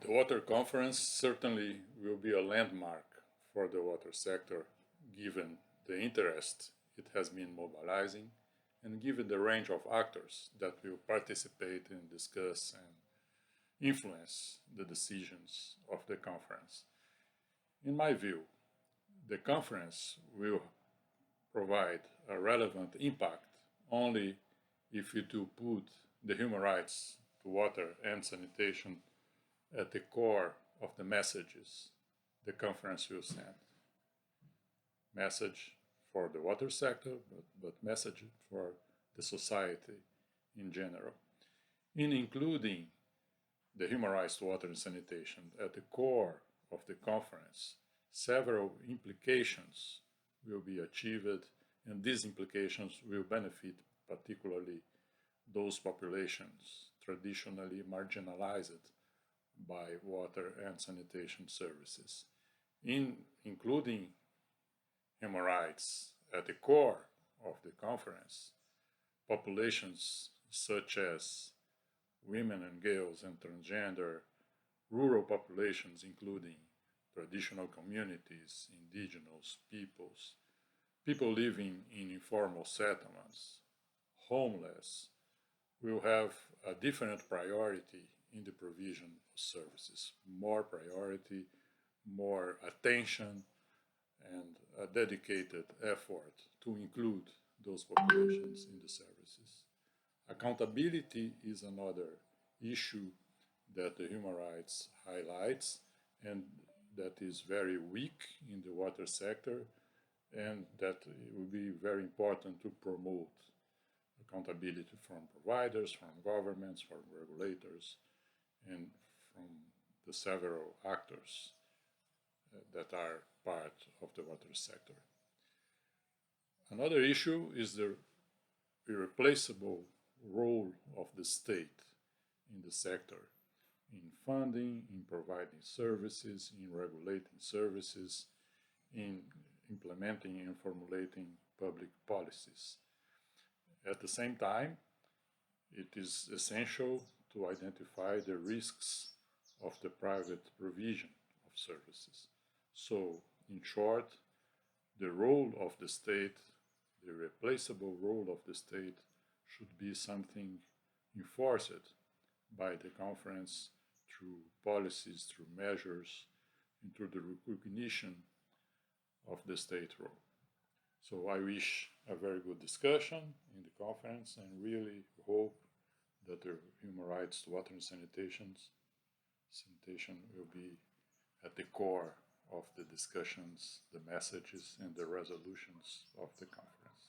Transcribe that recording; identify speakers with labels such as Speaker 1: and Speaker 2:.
Speaker 1: The Water Conference certainly will be a landmark for the water sector, given the interest it has been mobilizing and given the range of actors that will participate and discuss and influence the decisions of the conference. In my view, the conference will provide a relevant impact only if it will put the human rights to water and sanitation at the core of the messages the conference will send. Message for the water sector, but message for the society in general. In including the human rights to water and sanitation at the core of the conference, several implications will be achieved, and these implications will benefit particularly those populations traditionally marginalized by water and sanitation services. In including human rights at the core of the conference, populations such as women and girls and transgender, rural populations including traditional communities, indigenous peoples, people living in informal settlements, homeless, will have a different priority in the provision of services, more priority, more attention, and a dedicated effort to include those populations in the services. Accountability is another issue that the human rights highlights and that is very weak in the water sector, and that it will be very important to promote accountability from providers, from governments, from regulators, and from the several actors that are part of the water sector. Another issue is the irreplaceable role of the state in the sector, in funding, in providing services, in regulating services, in implementing and formulating public policies. At the same time, it is essential to identify the risks of the private provision of services. So, in short, the role of the state, the irreplaceable role of the state, should be something enforced by the conference through policies, through measures, and through the recognition of the state role. So I wish a very good discussion in the conference and really hope that the human rights to water and sanitation will be at the core of the discussions, the messages, and the resolutions of the conference.